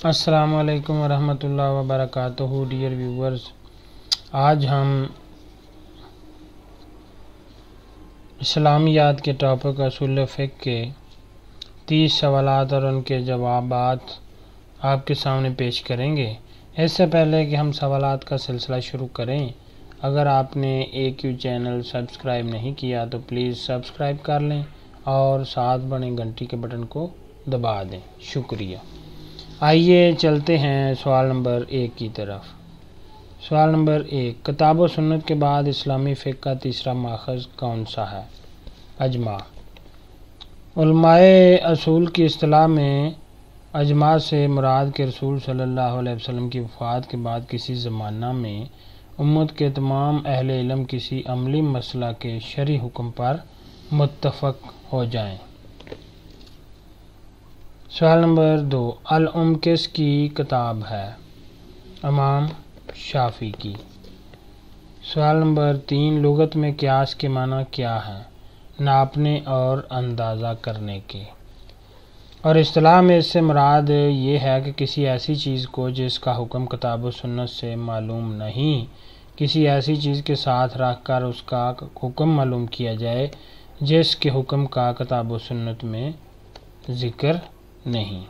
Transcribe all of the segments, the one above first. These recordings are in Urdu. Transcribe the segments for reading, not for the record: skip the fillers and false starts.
السلام علیکم ورحمۃ اللہ وبرکاتہ ڈیئر ویورز، آج ہم اسلامیات کے ٹاپک اصول فقہ کے 30 سوالات اور ان کے جوابات آپ کے سامنے پیش کریں گے۔ اس سے پہلے کہ ہم سوالات کا سلسلہ شروع کریں، اگر آپ نے AQ چینل سبسکرائب نہیں کیا تو پلیز سبسکرائب کر لیں اور ساتھ بنے گھنٹی کے بٹن کو دبا دیں۔ شکریہ۔ آئیے چلتے ہیں سوال نمبر 1 کی طرف۔ سوال نمبر 1، کتاب و سنت کے بعد اسلامی فقہ کا تیسرا ماخذ کون سا ہے؟ اجماع۔ علماء اصول کی اصطلاح میں اجماع سے مراد کہ رسول صلی اللہ علیہ وسلم کی وفات کے بعد کسی زمانہ میں امت کے تمام اہل علم کسی عملی مسئلہ کے شرعی حکم پر متفق ہو جائیں۔ سوال نمبر 2، الام کس کی کتاب ہے؟ امام شافعی کی۔ سوال نمبر 3، لغت میں قیاس کے معنی کیا ہے؟ ناپنے اور اندازہ کرنے کے، اور اصطلاح میں اس سے مراد یہ ہے کہ کسی ایسی چیز کو جس کا حکم کتاب و سنت سے معلوم نہیں، کسی ایسی چیز کے ساتھ رکھ کر اس کا حکم معلوم کیا جائے جس کے حکم کا کتاب و سنت میں ذکر نہیں۔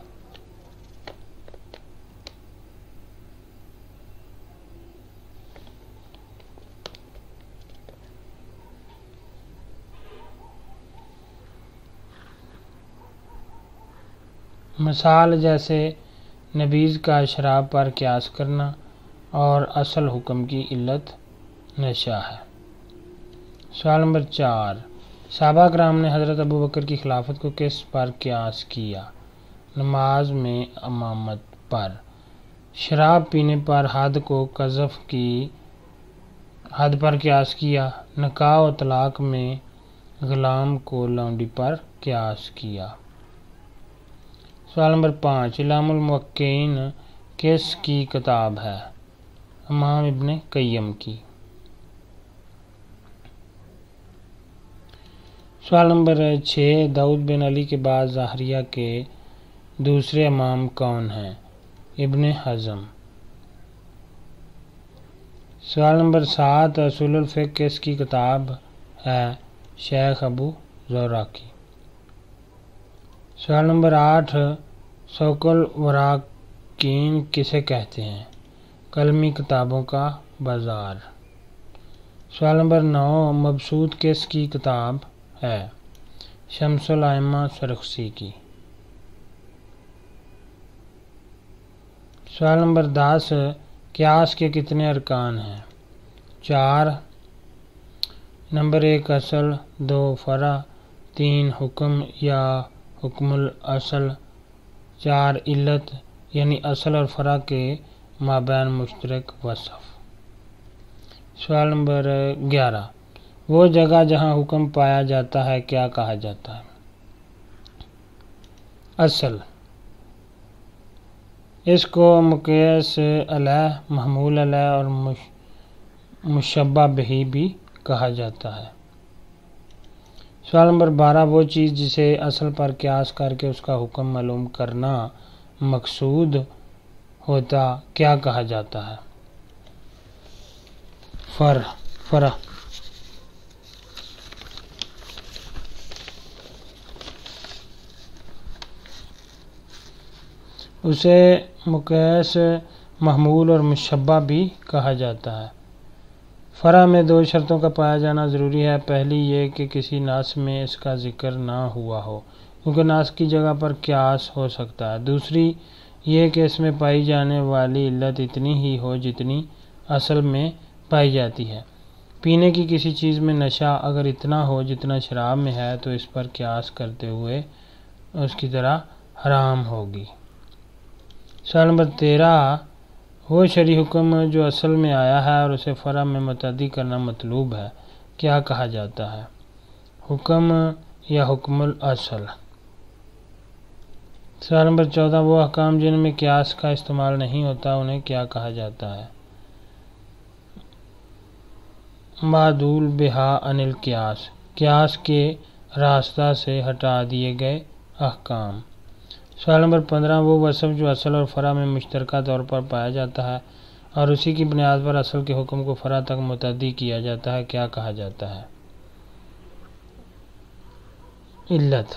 مثال جیسے نبیذ کا شراب پر قیاس کرنا اور اصل حکم کی علت نشہ ہے۔ سوال نمبر 4، صحابہ کرام نے حضرت ابوبکر کی خلافت کو کس پر قیاس کیا؟ نماز میں امامت پر، شراب پینے پر، حد کو قذف کی حد پر قیاس کیا، نکاح و طلاق میں غلام کو لونڈی پر قیاس کیا۔ سوال نمبر 5، اعلام الموقعین کس کی کتاب ہے؟ امام ابن قیم کی۔ سوال نمبر 6، داؤد بن علی کے بعد ظاہریہ کے دوسرے امام کون ہیں؟ ابن حزم۔ سوال نمبر 7، اصول الفقہ کس کی کتاب ہے؟ شیخ ابو زرع کی۔ سوال نمبر 8، سوق الوراقین کسے کہتے ہیں؟ قلمی کتابوں کا بازار۔ سوال نمبر 9، مبسوط کس کی کتاب ہے؟ شمس الائمہ سرخسی کی۔ سوال نمبر 10، قیاس کے کتنے ارکان ہیں؟ 4۔ نمبر 1 اصل، 2 فرع، 3 حکم یا حکم الاصل، 4 علت یعنی اصل اور فرع کے مابین مشترک وصف۔ سوال نمبر 11، وہ جگہ جہاں حکم پایا جاتا ہے کیا کہا جاتا ہے؟ اصل۔ اس کو مقیاس علیہ، محمول علیہ اور مشبہ بہ بھی کہا جاتا ہے۔ سوال نمبر 12، وہ چیز جسے اصل پر قیاس کر کے اس کا حکم معلوم کرنا مقصود ہوتا کیا کہا جاتا ہے؟ فرع۔ اسے مقیاس، محمول اور مشبہ بھی کہا جاتا ہے۔ فرع میں 2 شرطوں کا پایا جانا ضروری ہے۔ پہلی یہ کہ کسی نص میں اس کا ذکر نہ ہوا ہو کیونکہ نص کی جگہ پر قیاس ہو سکتا ہے۔ دوسری یہ کہ اس میں پائی جانے والی علت اتنی ہی ہو جتنی اصل میں پائی جاتی ہے۔ پینے کی کسی چیز میں نشہ اگر اتنا ہو جتنا شراب میں ہے تو اس پر قیاس کرتے ہوئے اس کی طرح حرام ہوگی۔ سوال نمبر 13، وہ شرعی حکم جو اصل میں آیا ہے اور اسے فرع میں متعدی کرنا مطلوب ہے کیا کہا جاتا ہے؟ حکم یا حکم الاصل۔ سوال نمبر 14، وہ احکام جن میں قیاس کا استعمال نہیں ہوتا انہیں کیا کہا جاتا ہے؟ معدول بہا عن القیاس، قیاس کے راستہ سے ہٹا دیے گئے احکام۔ سوال نمبر 15 وہ وصف جو اصل اور فرع میں مشترکہ طور پر پایا جاتا ہے اور اسی کی بنیاد پر اصل کے حکم کو فرع تک متعدی کیا جاتا ہے کیا کہا جاتا ہے؟ علت۔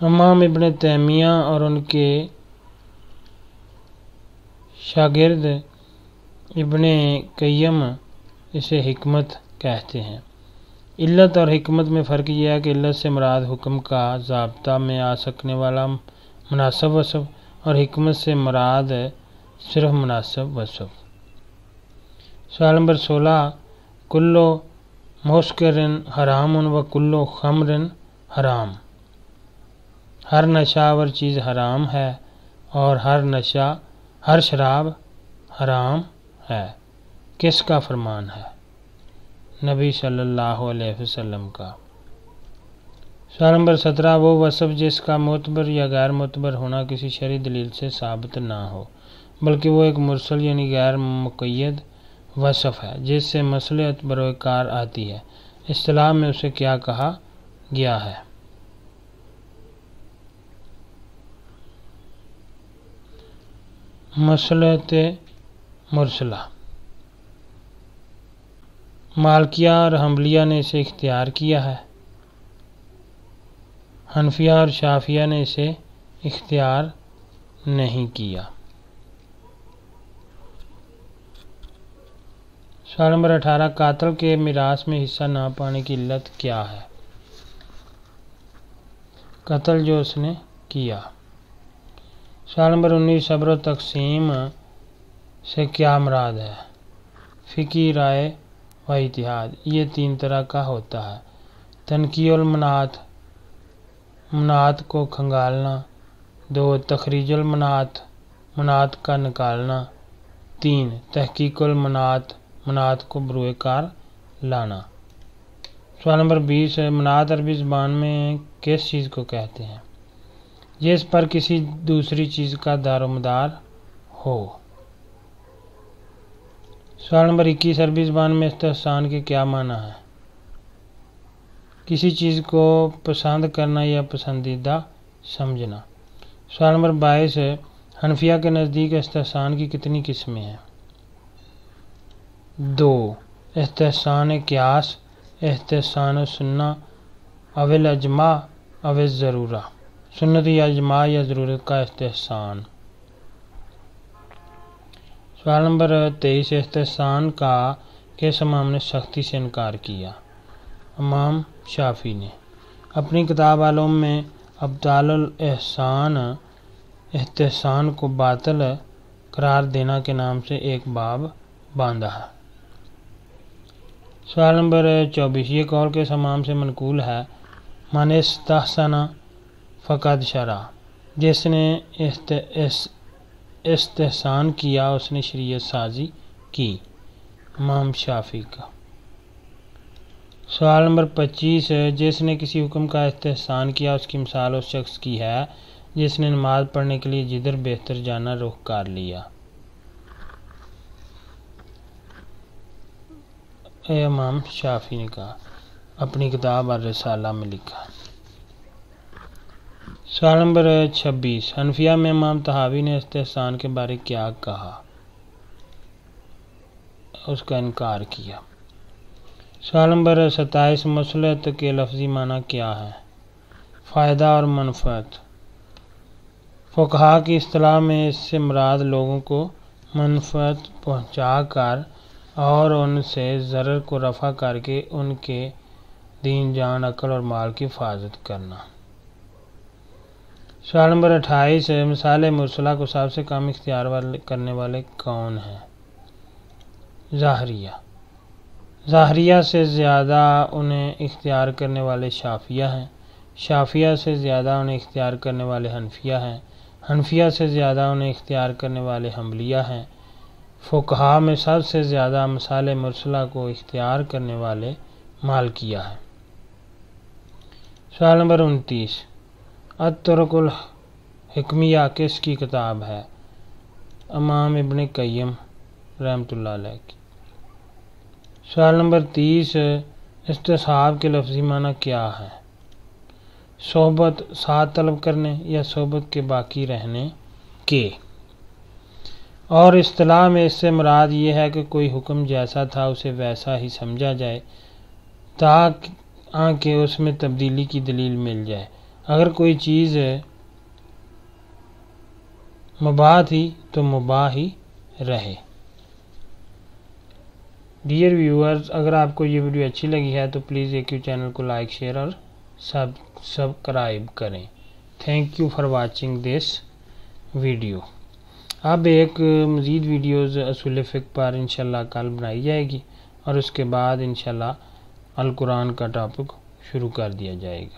امام ابن تیمیہ اور ان کے شاگرد ابن قیم اسے حکمت کہتے ہیں۔ علت اور حکمت میں فرق یہ ہے کہ علت سے مراد حکم کا ضابطہ میں آ سکنے والا مناسب وصف اور حکمت سے مراد صرف مناسب وصف۔ سوال نمبر 16 کلو مسکرن حرام و کلو خمر حرام، ہر نشہ آور چیز حرام ہے اور ہر شراب حرام ہے، کس کا فرمان ہے؟ نبی صلی اللہ علیہ وسلم کا۔ سوال نمبر 17 وہ وصف جس کا معتبر یا غیر معتبر ہونا کسی شرعی دلیل سے ثابت نہ ہو بلکہ وہ ایک مرسل یعنی غیر مقید وصف ہے جس سے مصلحت بروکار آتی ہے، اصطلاح میں اسے کیا کہا گیا ہے؟ مصلحت مرسلہ۔ مالکیہ اور حنبلیہ نے اسے اختیار کیا ہے، حنفیہ اور شافعیہ نے اسے اختیار نہیں کیا۔ سوال نمبر 18 قاتل کے میراث میں حصہ نہ پانے کی علت کیا ہے؟ قتل جو اس نے کیا۔ سوال نمبر 19 صبر و تقسیم سے کیا مراد ہے؟ فقہی رائے و اتحاد۔ یہ 3 طرح کا ہوتا ہے: تنقیح المناعت، مناعت کو کھنگالنا، 2 تخریج المناعت، مناعت کا نکالنا، 3 تحقیق المناعت، مناعت کو بروئے کار لانا۔ سوال نمبر 20 مناعت عربی زبان میں کس چیز کو کہتے ہیں جس پر کسی دوسری چیز کا دار و مدار ہو؟ سوال نمبر 21 عربی زبان میں استحسان کے کیا معنی ہے؟ کسی چیز کو پسند کرنا یا پسندیدہ سمجھنا۔ سوال نمبر 22 حنفیہ کے نزدیک استحسان کی کتنی قسمیں ہیں؟ 2 استحسان قیاس، استحسان سنہ، اول اجماع، اول ضرورہ، سنت یا اجماع یا ضرورت کا استحسان۔ سوال نمبر 23 استحسان کا کس امام نے سختی سے انکار کیا؟ امام شافعی نے۔ اپنی کتاب علوم میں ابطال الاحسان استحسان کو باطل قرار دینا کے نام سے ایک باب باندھا ہے۔ سوال نمبر 24 یہ قول کس امام سے منقول ہے؟ من استحسن فقد شرع، جس نے استحسان کیا اس نے شریعت سازی کی، امام شافعی کا۔ سوال نمبر 25 جس نے کسی حکم کا استحسان کیا اس کی مثال اس شخص کی ہے جس نے نماز پڑھنے کے لیے جدھر بہتر جانا رخ کر لیا۔ امام شافعی نے کہا، اپنی کتاب الرسالہ میں لکھا۔ سوال نمبر 26 حنفیہ میں امام طحاوی نے استحسان کے بارے کیا کہا؟ اس کا انکار کیا۔ سوال نمبر 27 مصلحت کے لفظی معنی کیا ہے؟ فائدہ اور منفعت۔ فقہا کی اصطلاح میں اس سے مراد لوگوں کو منفعت پہنچا کر اور ان سے ضرر کو رفع کر کے ان کے دین جان عقل اور مال کی حفاظت کرنا۔ سوال نمبر 28 مثال مرسلہ کو سب سے کم اختیار کرنے والے کون ہیں؟ ظاہریہ۔ ظاہریہ سے زیادہ انہیں اختیار کرنے والے شافعیہ ہیں، شافعیہ سے زیادہ انہیں اختیار کرنے والے حنفیہ ہیں، حنفیہ سے زیادہ انہیں اختیار کرنے والے حنبلیہ ہیں، فقہا میں سب سے زیادہ مثال مرسلہ کو اختیار کرنے والے مالکیہ ہیں۔ سوال نمبر 29 الطرق الحکمیہ کس کی کتاب ہے؟ امام ابن قیم رحمۃ اللہ علیہ کی۔ سوال نمبر 30 استصحاب کے لفظی معنی کیا ہے؟ صحبت ساتھ طلب کرنے یا صحبت کے باقی رہنے کے۔ اور اصطلاح میں اس سے مراد یہ ہے کہ کوئی حکم جیسا تھا اسے ویسا ہی سمجھا جائے تاکہ اس میں تبدیلی کی دلیل مل جائے۔ اگر کوئی چیز مباح تھی تو مباح ہی رہے۔ ڈیئر ویورز، اگر آپ کو یہ ویڈیو اچھی لگی ہے تو پلیز AQ چینل کو لائک، شیئر اور سبسکرائب کریں۔ Thank you for watching this video. اب ایک مزید ویڈیوز اصول فقہ پر انشاءاللہ کل بنائی جائے گی اور اس کے بعد انشاءاللہ القرآن کا ٹاپک شروع کر دیا جائے گا۔